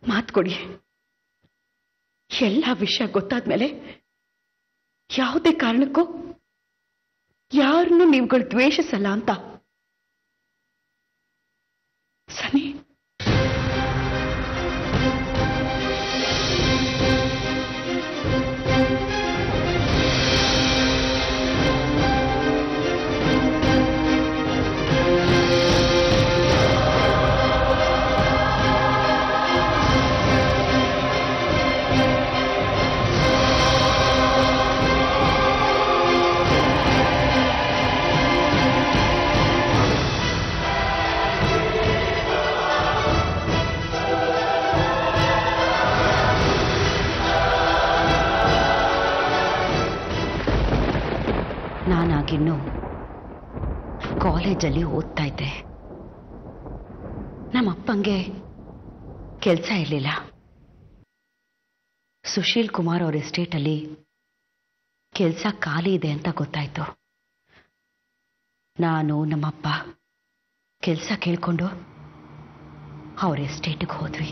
ಮಾತು ಕೊಡಿ. ಎಲ್ಲ ವಿಷಯ ಗೊತ್ತಾದ್ಮೇಲೆ ಯಾವುದೇ ಕಾರಣಕ್ಕೂ ಯಾರನ್ನು ನೀವುಗಳು ದ್ವೇಷಿಸಲ್ಲ ಅಂತ. ಸನಿ, ನಾನಾಗಿನ್ನು ಕಾಲೇಜಲ್ಲಿ ಓದ್ತಾ ಇದ್ದೆ. ನಮ್ಮಪ್ಪಂಗೆ ಕೆಲಸ ಇರಲಿಲ್ಲ. ಸುಶೀಲ್ ಕುಮಾರ್ ಅವ್ರ ಎಸ್ಟೇಟಲ್ಲಿ ಕೆಲಸ ಖಾಲಿ ಇದೆ ಅಂತ ಗೊತ್ತಾಯ್ತು. ನಾನು ನಮ್ಮಪ್ಪ ಕೆಲಸ ಕೇಳ್ಕೊಂಡು ಅವ್ರ ಎಸ್ಟೇಟಿಗೆ ಹೋದ್ವಿ.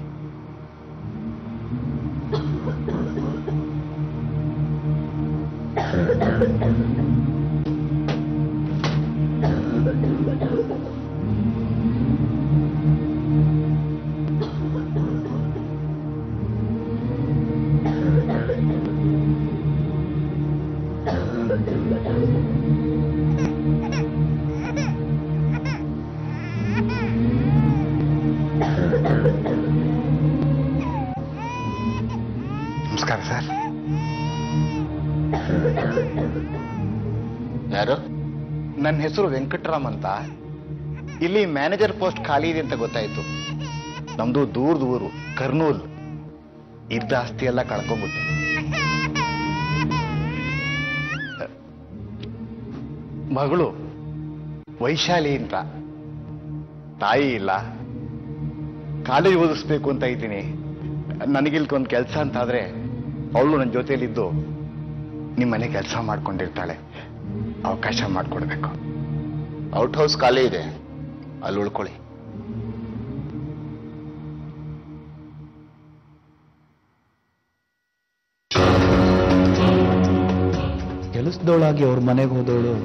ನಮಸ್ಕಾರ ಸರ್. ಯಾರು? ನನ್ನ ಹೆಸರು ವೆಂಕಟರಾಮ್ ಅಂತ. ಇಲ್ಲಿ ಮ್ಯಾನೇಜರ್ ಪೋಸ್ಟ್ ಖಾಲಿ ಇದೆ ಅಂತ ಗೊತ್ತಾಯ್ತು. ನಮ್ದು ದೂರದ ಊರು ಕರ್ನೂಲ್. ಇದ್ದ ಆಸ್ತಿ ಎಲ್ಲ ಕಳ್ಕೊಂಡ್ಬಿಟ್ಟೆ. ಮಗಳು ವೈಶಾಲಿ ಅಂತ. ತಾಯಿ ಇಲ್ಲ. ಕಾಲೇಜ್ ಓದಿಸ್ಬೇಕು ಅಂತ ಇದ್ದೀನಿ. ನನಗಿಲ್ಕೊಂದು ಕೆಲಸ ಅಂತ ಆದ್ರೆ ಅವಳು ನನ್ನ ಜೊತೆಯಲ್ಲಿದ್ದು ನಿಮ್ಮ ಮನೆ ಕೆಲಸ ಮಾಡ್ಕೊಂಡಿರ್ತಾಳೆ. ಅವಕಾಶ ಮಾಡಿಕೊಡ್ಬೇಕು. ಔಟ್ ಹೌಸ್ ಖಾಲಿ ಇದೆ, ಅಲ್ಲಿ ಉಳ್ಕೊಳ್ಳಿ. ಕೆಲಸದವಳಾಗಿ ಅವ್ರ ಮನೆಗೆ ಹೋದವಳು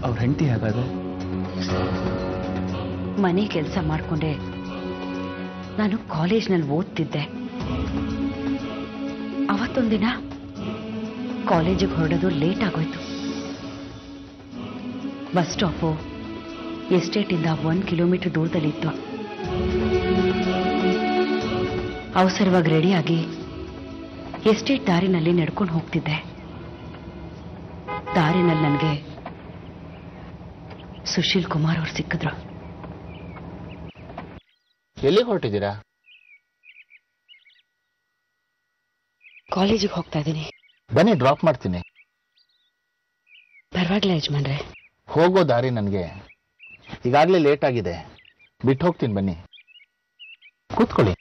ಅವ್ರ ಹೆಂಡತಿ ಹಾಗಾದ್ರೆ? ಮನೆ ಕೆಲಸ ಮಾಡಿಕೊಂಡೆ ನಾನು ಕಾಲೇಜ್ನಲ್ಲಿ ಓದ್ತಿದ್ದೆ. ಅವತ್ತೊಂದಿನ ಕಾಲೇಜಿಗೆ ಹೊರಡೋದು ಲೇಟ್ ಆಗೋಯ್ತು. ಬಸ್ ಸ್ಟಾಪು ಎಸ್ಟೇಟಿಂದ 1 ಕಿಲೋಮೀಟರ್ ದೂರದಲ್ಲಿತ್ತು. ಅವಸರವಾಗಿ ರೆಡಿಯಾಗಿ ಎಸ್ಟೇಟ್ ದಾರಿನಲ್ಲಿ ನಡ್ಕೊಂಡು ಹೋಗ್ತಿದ್ದೆ. ದಾರಿನಲ್ಲಿ ನನಗೆ ಸುಶೀಲ್ ಕುಮಾರ್ ಅವ್ರು ಸಿಕ್ಕಿದ್ರು. ಎಲ್ಲಿಗೆ ಹೊರಟಿದ್ದೀರಾ? ಕಾಲೇಜಿಗೆ ಹೋಗ್ತಾ ಇದ್ದೀನಿ. ಬನ್ನಿ, ಡ್ರಾಪ್ ಮಾಡ್ತೀನಿ. ಪರವಾಗಿಲ್ಲ ಯಜಮಾನ್ರೆ. ಹೋಗೋ ದಾರಿ ನನಗೆ ಈಗಾಗಲೇ ಲೇಟ್ ಆಗಿದೆ. ಬಿಟ್ಟು ಹೋಗ್ತೀನಿ, ಬನ್ನಿ ಕೂತ್ಕೊಳ್ಳಿ.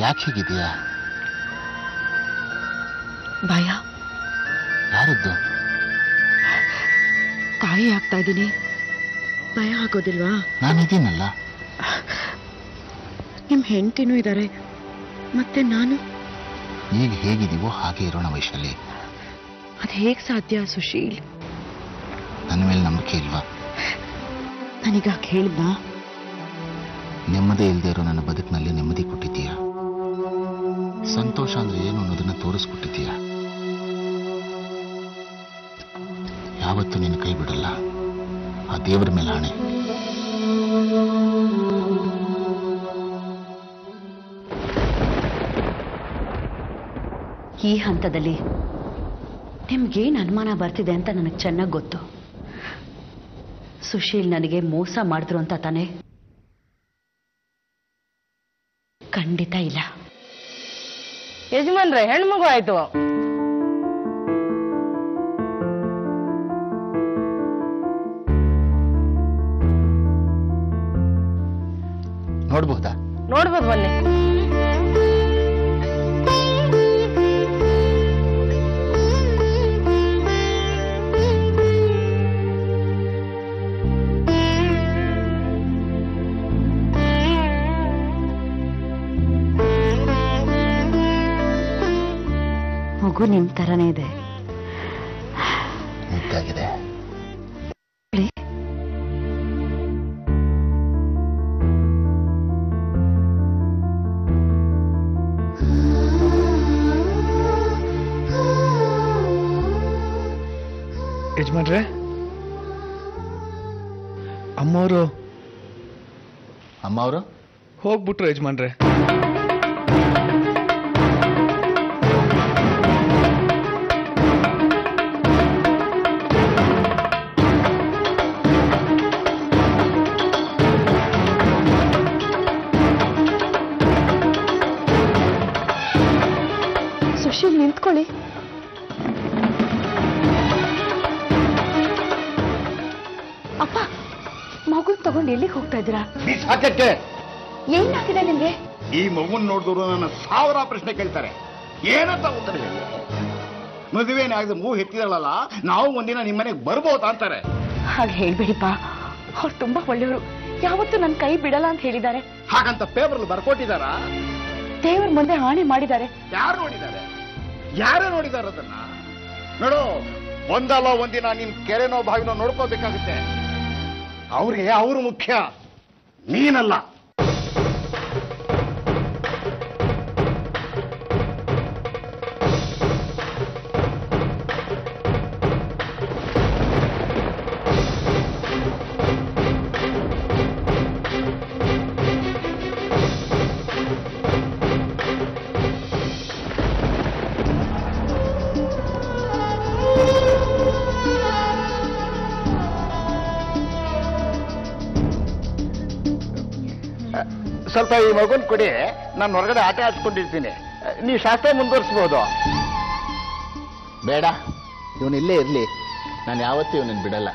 ಯಾಕೆ ಹೀಗಿದೆಯಾ? ಭಯ. ಯಾರದ್ದು? ತಾಯಿ ಆಗ್ತಾ ಇದ್ದೀನಿ, ಭಯ ಆಗೋದಿಲ್ವಾ? ನಾನಿದ್ದೀನಲ್ಲ. ನಿಮ್ ಹೆಂಡತಿನೂ ಇದ್ದಾರೆ, ಮತ್ತೆ ನಾನು. ಈಗ ಹೇಗಿದೀವೋ ಹಾಗೆ ಇರೋಣ ವೈಶಾಲಿ. ಅದು ಹೇಗ್ ಸಾಧ್ಯ ಸುಶೀಲ್? ನನ್ನ ಮೇಲೆ ನಂಬಿಕೆ ಇಲ್ವಾ? ನಾನೀಗ ಹೇಳಿದ್ನಾ? ನೆಮ್ಮದಿ ಇಲ್ಲದೆ ಇರೋ ನನ್ನ ಬದುಕಿನಲ್ಲಿ ನೆಮ್ಮದಿ ಕೊಟ್ಟಿದ್ದೀಯ. ಸಂತೋಷ ಅಂದ್ರೆ ಏನು ಅನ್ನೋದನ್ನ ತೋರಿಸ್ಕೊಟ್ಟಿದ್ದೀಯ. ಯಾವತ್ತೂ ನಿನ್ನ ಕೈ ಬಿಡಲ್ಲ, ಆ ದೇವರ ಮೇಲೆ ಆಣೆ. ಈ ಹಂತದಲ್ಲಿ ನಿಮ್ಗೇನು ಅನುಮಾನ ಬರ್ತಿದೆ ಅಂತ ನನಗೆ ಚೆನ್ನಾಗಿ ಗೊತ್ತು. ಸುಶೀಲ್ ನನಗೆ ಮೋಸ ಮಾಡಿದ್ರು ಅಂತ ತಾನೆ? ಖಂಡಿತ ಇಲ್ಲ. ಯಜಮಾನ್ರೆ, ಹೆಣ್ಮಗು ಆಯ್ತು. ನೋಡ್ಬಹುದಾ? ನೋಡ್ಬೋದು, ಬನ್ನಿ. ಮಗು ನಿಮ್ ತರನೇ ಇದೆ. ಮುದ್ದಾಗಿದೆ. ಯಜಮಾನ್ರೆ, ಅಮ್ಮವರು ಹೋಗ್ಬಿಟ್ರು ಯಜಮಾನ್ರೆ. ಸುಶೀಲ್, ನಿಂತ್ಕೊಳ್ಳಿ. ಅಪ್ಪ, ಮಗು ತಗೊಂಡು ಎಲ್ಲಿಗೆ ಹೋಗ್ತಾ ಇದ್ದೀರಾ? ಸಾಕಕ್ಕೆ ಏನಾಗಿದೆ ನಿಮ್ಗೆ? ಈ ಮಗುನ್ ನೋಡಿದ್ರು ನನ್ನ 1000 ಪ್ರಶ್ನೆ ಕೇಳ್ತಾರೆ. ಏನಂತ ಉತ್ತರ ಹೇಳಿ? ಮದುವೆನೇ ಆಗದೆ ಮಗು ಹೆತ್ತಿದಳಲ್ಲ, ನಾವು ಒಂದಿನ ನಿಮ್ಮನೆಗೆ ಬರ್ಬೋದಾ ಅಂತಾರೆ. ಹಾಗೆ ಹೇಳ್ಬೇಡಿಪ್ಪ, ಅವ್ರು ತುಂಬಾ ಒಳ್ಳೆಯವರು. ಯಾವತ್ತೂ ನನ್ನ ಕೈ ಬಿಡಲ್ಲ ಅಂತ ಹೇಳಿದ್ದಾರೆ. ಹಾಗಂತ ಪೇಪರ್ ಬರ್ಕೊಟ್ಟಿದಾರ? ದೇವ್ರ ಮುಂದೆ ಹಾಣಿ ಮಾಡಿದ್ದಾರೆ. ಯಾರು ನೋಡಿದಾರ ಅದನ್ನ? ನೋಡು, ಒಂದಲ್ಲ ಒಂದಿನ ನಿನ್ ಕೆರೆನೋ ಬಾವಿನೋ ನೋಡ್ಕೋಬೇಕಾಗುತ್ತೆ. ಅವ್ರಿಗೆ ಅವರು ಮುಖ್ಯ, ನೀನಲ್ಲ. ಸ್ವಲ್ಪ ಈ ಮಗುನ್ ಕೊಡಿ, ನಾನು ಹೊರಗಡೆ ಆಟ ಆಡ್ಸ್ಕೊಂಡಿರ್ತೀನಿ. ನೀವು ಶಾಸ್ತ್ರ ಮುಂದುವರಿಸ್ಬೋದು. ಬೇಡ, ಇವನು ಇಲ್ಲೇ ಇರ್ಲಿ. ನಾನು ಯಾವತ್ತೂ ಇವನನ್ನು ಬಿಡಲ್ಲ.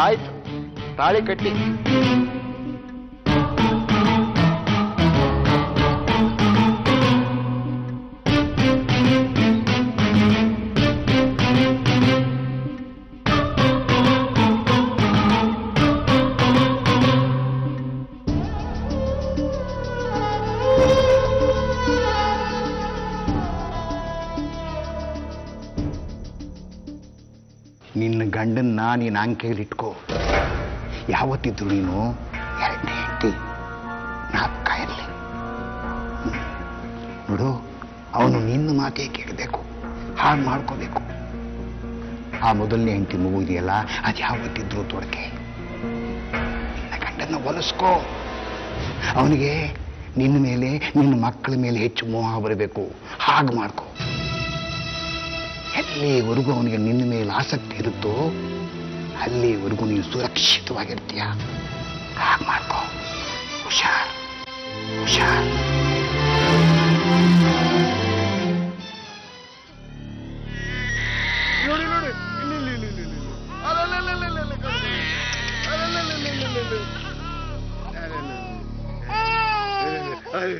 ಆಯ್ತು, ತಾಳಿ ಕಟ್ಟಿ. ನಿನ್ನ ಗಂಡನ್ನ ನೀನು ಅಂಕೆಯಲ್ಲಿಟ್ಕೋ. ಯಾವತ್ತಿದ್ರು ನೀನು ಎರಡನೇ ಹೆಂಡತಿ, ಜ್ಞಾಪಕ ಇರಲಿ. ನೋಡು, ಅವನು ನಿನ್ನ ಮಾತೇ ಕೇಳಬೇಕು, ಹಾಳು ಮಾಡ್ಕೋಬೇಕು. ಆ ಮೊದಲನೇ ಹೆಂಡತಿ ಮಗು ಇದೆಯಲ್ಲ, ಅದು ಯಾವತ್ತಿದ್ರು ತೊಡಕೆ. ನಿನ್ನ ಗಂಡನ್ನ ಒಲಿಸ್ಕೋ. ಅವನಿಗೆ ನಿನ್ನ ಮೇಲೆ, ನಿನ್ನ ಮಕ್ಕಳ ಮೇಲೆ ಹೆಚ್ಚು ಮೋಹ ಬರಬೇಕು. ಹಾಗೆ ಮಾಡ್ಕೋ. ಎಲ್ಲಿವರೆಗೂ ಅವನಿಗೆ ನಿನ್ನ ಮೇಲೆ ಆಸಕ್ತಿ ಇರುತ್ತೋ ಅಲ್ಲಿವರೆಗೂ ನೀನು ಸುರಕ್ಷಿತವಾಗಿರ್ತೀಯ. ಹಾಗೆ ಮಾಡ್ಕೋ. ಹುಷಾರ್ ಹುಷಾರ್. ನೋಡಿ ನೋಡಿ,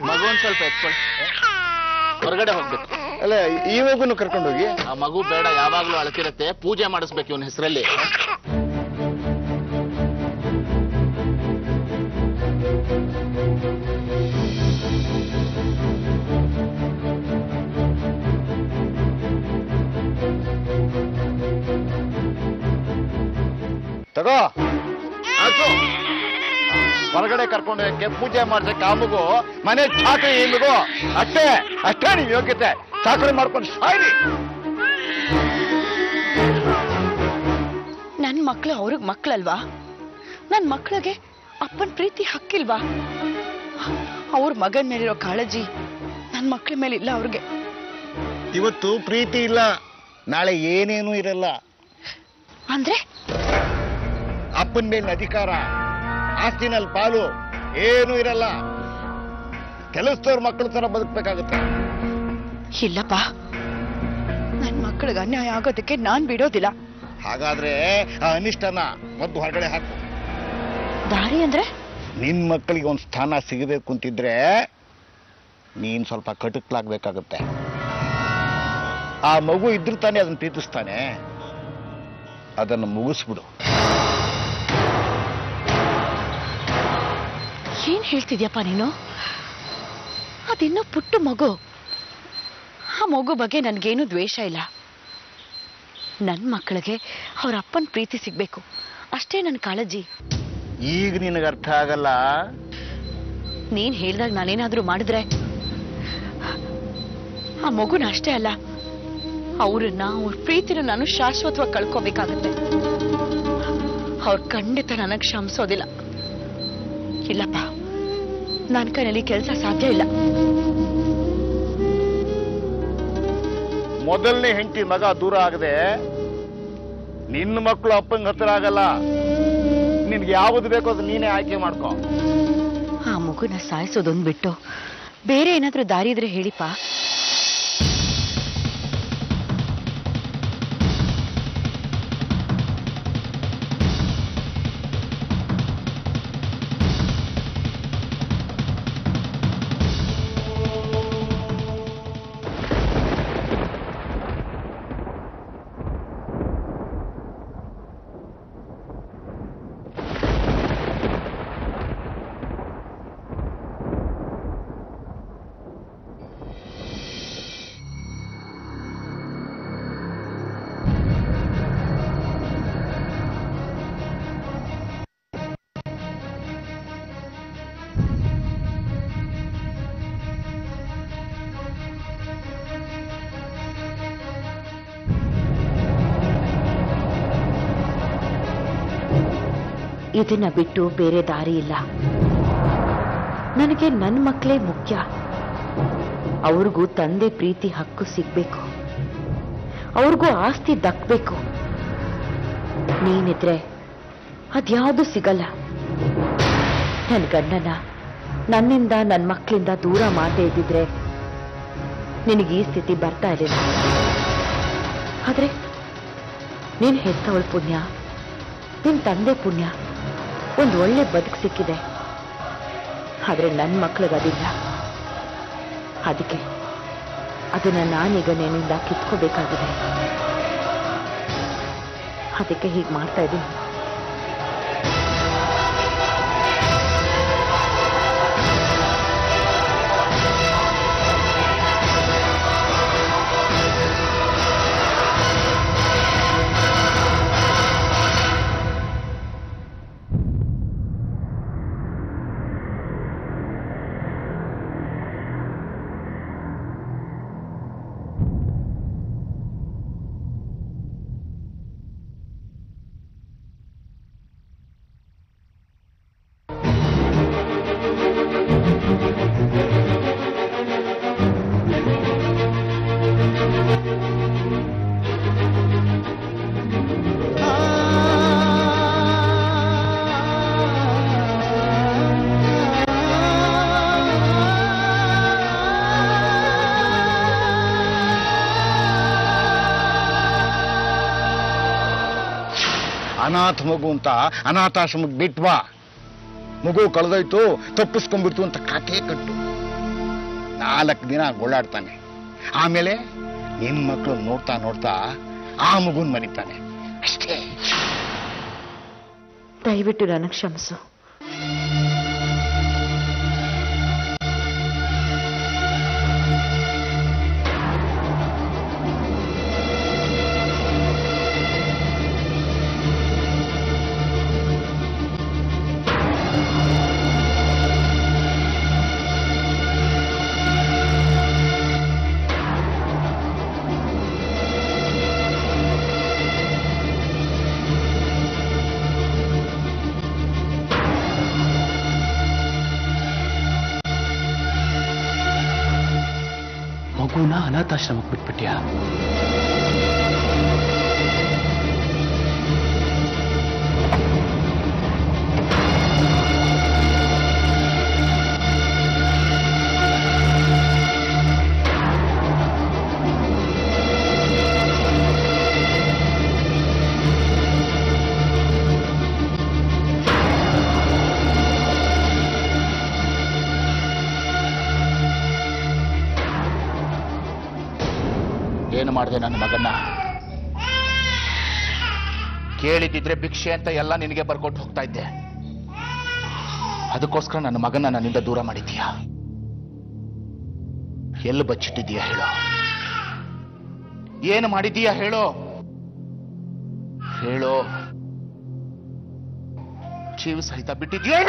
ಮಗುನ್ ಸ್ವಲ್ಪ ಎತ್ಕೊಳ್ಳಿ, ಹೊರಗಡೆ ಹೋಗ್ಬೇಕು. ಅಲ್ಲ ಈ ಮಗುನು ಕರ್ಕೊಂಡೋಗಿ. ಆ ಮಗು ಬೇಡ, ಯಾವಾಗ್ಲೂ ಅಳ್ತಿರತ್ತೆ, ಪೂಜೆ ಮಾಡಿಸ್ಬೇಕು ಇವನ ಹೆಸರಲ್ಲಿ. ತಗೋ ಹೊರಗಡೆ ಕರ್ಕೊಂಡೋಗಕ್ಕೆ ಪೂಜೆ ಮಾಡ್ಸಕ್ಕೆ ಆ ಮಗು ಮನೆ ಚಾಕರಿ ಈ ಮಗು ಅಷ್ಟೇ ಅಷ್ಟೇ ನಿಮ್ ಯೋಗ್ಯತೆ. ಚಾಕರಿ ಮಾಡ್ಕೊಂಡು ಸಾಯ್ರಿ. ನನ್ ಮಕ್ಳು ಅವ್ರಿಗೆ ಮಕ್ಳಲ್ವಾ? ನನ್ ಮಕ್ಳಿಗೆ ಅಪ್ಪನ ಪ್ರೀತಿ ಹಕ್ಕಿಲ್ವಾ? ಅವ್ರ ಮಗನ್ ಮೇಲಿರೋ ಕಾಳಜಿ ನನ್ ಮಕ್ಳ ಮೇಲೆ ಇಲ್ಲ ಅವ್ರಿಗೆ. ಇವತ್ತು ಪ್ರೀತಿ ಇಲ್ಲ, ನಾಳೆ ಏನೇನೂ ಇರಲ್ಲ. ಅಂದ್ರೆ ಅಪ್ಪನ ಮೇಲಿನ ಅಧಿಕಾರ, ಆಸ್ತಿನಲ್ಲಿ ಪಾಲು ಏನೂ ಇರಲ್ಲ. ಕೆಲಸದವ್ರ ಮಕ್ಕಳ ತರ ಬದುಕಬೇಕಾಗುತ್ತೆ. ಇಲ್ಲಪ್ಪ, ನನ್ ಮಕ್ಳಿಗೆ ಅನ್ಯಾಯ ಆಗೋದಕ್ಕೆ ನಾನ್ ಬಿಡೋದಿಲ್ಲ. ಹಾಗಾದ್ರೆ ಆ ಅನಿಷ್ಟನ ಮೊದಲು ಹೊರಗಡೆ ಹಾಕು. ದಾರಿ ಅಂದ್ರೆ ನಿನ್ ಮಕ್ಕಳಿಗೆ ಒಂದು ಸ್ಥಾನ ಸಿಗಬೇಕು ಅಂತಿದ್ರೆ ನೀನ್ ಸ್ವಲ್ಪ ಕಟುಕ್ಲಾಗ್ಬೇಕಾಗುತ್ತೆ. ಆ ಮಗು ಇದ್ರೂ ತಾನೇ ಅದನ್ನ ಪ್ರೀತಿಸ್ತಾನೆ, ಅದನ್ನು ಮುಗಿಸ್ಬಿಡು. ಏನ್ ಹೇಳ್ತಿದ್ಯಪ್ಪ ನೀನು? ಅದಿನ್ನೂ ಪುಟ್ಟ ಮಗು. ಆ ಮಗು ಬಗ್ಗೆ ನನ್ಗೇನು ದ್ವೇಷ ಇಲ್ಲ. ನನ್ ಮಕ್ಕಳಿಗೆ ಅವ್ರ ಅಪ್ಪನ ಪ್ರೀತಿ ಸಿಗ್ಬೇಕು ಅಷ್ಟೇ ನನ್ ಕಾಳಜಿ. ಈಗ ನಿನಗೆ ಅರ್ಥ ಆಗಲ್ಲ. ನೀನ್ ಹೇಳ್ದಾಗ ನಾನೇನಾದ್ರೂ ಮಾಡಿದ್ರೆ ಆ ಮಗುನ ಅಷ್ಟೇ ಅಲ್ಲ, ಅವ್ರನ್ನ ಅವ್ರ ಪ್ರೀತಿನ ನಾನು ಶಾಶ್ವತವಾಗಿ ಕಳ್ಕೋಬೇಕಾಗತ್ತೆ. ಅವ್ರ ಖಂಡಿತ ನನಗ್ ಕ್ಷಮಿಸೋದಿಲ್ಲ. ಇಲ್ಲಪ್ಪ, ನನ್ನ ಕೈಯಲ್ಲಿ ಕೆಲಸ ಸಾಧ್ಯ ಇಲ್ಲ. ಮೊದಲನೇ ಹೆಂಡತಿ ಮಗ ದೂರ ಆಗದೆ ನಿನ್ನ ಮಕ್ಕಳು ಅಪ್ಪಂಗೆ ಹತ್ರ ಆಗಲ್ಲ. ನಿನ್ಗೆ ಯಾವುದು ಬೇಕೋ ಅದು ನೀನೇ ಆಯ್ಕೆ ಮಾಡ್ಕೋ. ಆ ಮಗುನ ಸಾಯಿಸೋದೊಂದು ಬಿಟ್ಟು ಬೇರೆ ಏನಾದ್ರೂ ದಾರಿ ಇದ್ರೆ ಹೇಳಿಪ್ಪ. ಇದನ್ನ ಬಿಟ್ಟು ಬೇರೆ ದಾರಿ ಇಲ್ಲ. ನನಗೆ ನನ್ನ ಮಕ್ಕಳೇ ಮುಖ್ಯ. ಅವ್ರಿಗೂ ತಂದೆ ಪ್ರೀತಿ ಹಕ್ಕು ಸಿಗ್ಬೇಕು, ಅವ್ರಿಗೂ ಆಸ್ತಿ ದಕ್ಬೇಕು. ನೀನಿದ್ರೆ ಅದ್ಯಾವುದು ಸಿಗಲ್ಲ. ನನ್ನ ಗಂಡನ ನನ್ನಿಂದ ನನ್ನ ಮಕ್ಕಳಿಂದ ದೂರ ಮಾಡದೇ ಇದ್ದಿದ್ರೆ ನಿನಗೆ ಈ ಸ್ಥಿತಿ ಬರ್ತಾ ಇರಲಿಲ್ಲ. ಆದ್ರೆ ನೀನ್ ಹೆತ್ತವಳ ಪುಣ್ಯ, ನಿನ್ ತಂದೆ ಪುಣ್ಯ, ಒಂದು ಒಳ್ಳೆ ಬದುಕು ಸಿಕ್ಕಿದೆ. ಆದ್ರೆ ನನ್ನ ಮಕ್ಕಳಿಗದಿಲ್ಲ. ಅದಕ್ಕೆ ಅದನ್ನ ನಾನೀಗ ನಿನ್ನಿಂದ ಕಿತ್ಕೋಬೇಕಾಗಿದೆ. ಅದಕ್ಕೆ ಹೀಗೆ ಮಾಡ್ತಾ ಇದ್ದೀನಿ. ಅನಾಥ ಮಗು ಅಂತ ಅನಾಥಾಶ್ರಮಕ್ಕೆ ಬಿಟ್ವಾ. ಮಗು ಕಳೆದೋಯ್ತು, ತಪ್ಪಿಸ್ಕೊಂಡ್ಬಿಡ್ತು ಅಂತ ಕಥೆ ಕಟ್ಟು. 4 ದಿನ ಗೋಳಾಡ್ತಾನೆ. ಆಮೇಲೆ ನಿನ್ ಮಕ್ಕಳು ನೋಡ್ತಾ ನೋಡ್ತಾ ಆ ಮಗುನ್ ಮರಿತಾನೆ ಅಷ್ಟೇ. ದಯವಿಟ್ಟು ನನಗೆ ಕ್ಷಮಿಸು. ಮಗುನ ಅನಾಥಾಶ್ರಮಕ್ಕೆ ಬಿಟ್ಬಿಟ್ಯಾ? ಏನು ಮಾಡಿದೆ ನನ್ನ ಮಗನ್ನ? ಕೇಳಿದಿದ್ರೆ ಭಿಕ್ಷೆ ಅಂತ ಎಲ್ಲ ನಿನಗೆ ಬರ್ಕೊಟ್ಟು ಹೋಗ್ತಾ ಇದ್ದೆ. ಅದಕ್ಕೋಸ್ಕರ ನನ್ನ ಮಗನ್ನ ನನ್ನಿಂದ ದೂರ ಮಾಡಿದ್ದೀಯಾ? ಎಲ್ಲಿ ಬಚ್ಚಿಟ್ಟಿದ್ದೀಯಾ ಹೇಳೋ? ಏನು ಮಾಡಿದ್ದೀಯಾ ಹೇಳೋ? ಹೇಳೋ. ಜೀವ ಸಹಿತ ಬಿಟ್ಟಿದ್ದೀಯಾ?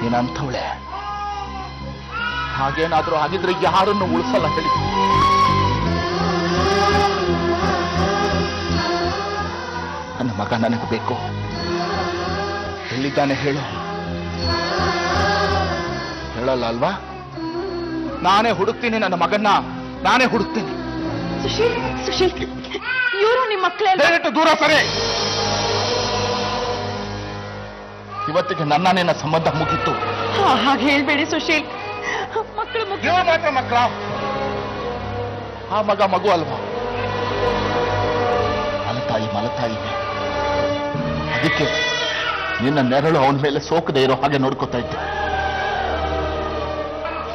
ನೀನಂಥವಳೆ. ಹಾಗೇನಾದ್ರೂ ಆಗಿದ್ರೆ ಯಾರನ್ನು ಉಳಿಸಲ್ಲ ಹೇಳಿ. ನನ್ನ ಮಗ ನನಗೆ ಬೇಕು. ಎಲ್ಲಿದ್ದಾನೆ ಹೇಳು? ಹೇಳಲ್ಲ ಅಲ್ವಾ? ನಾನೇ ಹುಡುಕ್ತೀನಿ ನನ್ನ ಮಗನ್ನ, ನಾನೇ ಹುಡುಕ್ತೀನಿ. ಸುಶೀಲ್, ಸುಶೀಲ್, ಇವರು ನಿಮ್ಮ ಮಕ್ಕಳೇ. ದಯವಿಟ್ಟು ದೂರ ಸರಿ. ಇವತ್ತಿಗೆ ನನ್ನ ನಿನ್ನ ಸಂಬಂಧ ಮುಗಿತ್ತು. ಹಾಗೆ ಹೇಳ್ಬೇಡಿ ಸುಶೀಲ್. ಮಕ್ಕಳು ಮಾತ್ರ ಮಕ್ಕಳ. ಆ ಮಗ ಮಗು ಅಲ್ವಾ? ಮಲತಾಯಿ. ಅದಕ್ಕೆ ನಿನ್ನ ನೆರಳು ಅವನ ಮೇಲೆ ಸೋಕದೆ ಇರೋ ಹಾಗೆ ನೋಡ್ಕೋತಾ ಇದ್ದೆ.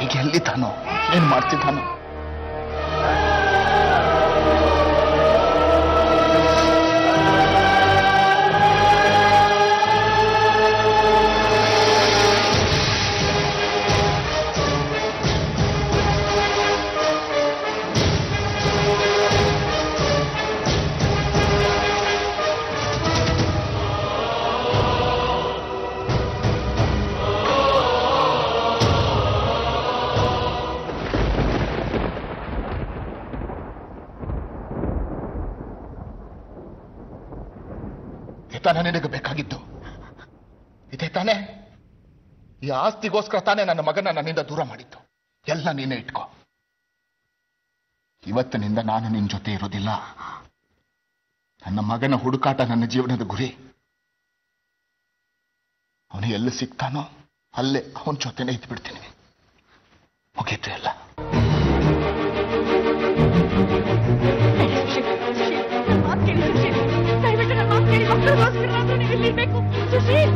ಈಗ ಎಲ್ಲಿದ್ದಾನೋ, ಏನ್ ಮಾಡ್ತಿದ್ದಾನೋ? ತಾನೇ ನಿನಗೆ ಬೇಕಾಗಿದ್ದು? ಇದೇ ತಾನೇ? ಈ ಆಸ್ತಿಗೋಸ್ಕರ ತಾನೇ ನನ್ನ ಮಗನ ನನ್ನಿಂದ ದೂರ ಮಾಡಿದ್ದು. ಎಲ್ಲ ನೀನೇ ಇಟ್ಕೋ. ಇವತ್ತಿನಿಂದ ನಾನು ನಿನ್ನ ಜೊತೆ ಇರೋದಿಲ್ಲ. ನನ್ನ ಮಗನ ಹುಡುಕಾಟ ನನ್ನ ಜೀವನದ ಗುರಿ. ಅವನು ಎಲ್ಲಿ ಸಿಗ್ತಾನೋ ಅಲ್ಲೇ ಅವನ ಜೊತೆನೇ ಇದ್ಬಿಡ್ತೀನಿ. ಮುಗೀತು ಎಲ್ಲ. ಸುಶೀಲ್,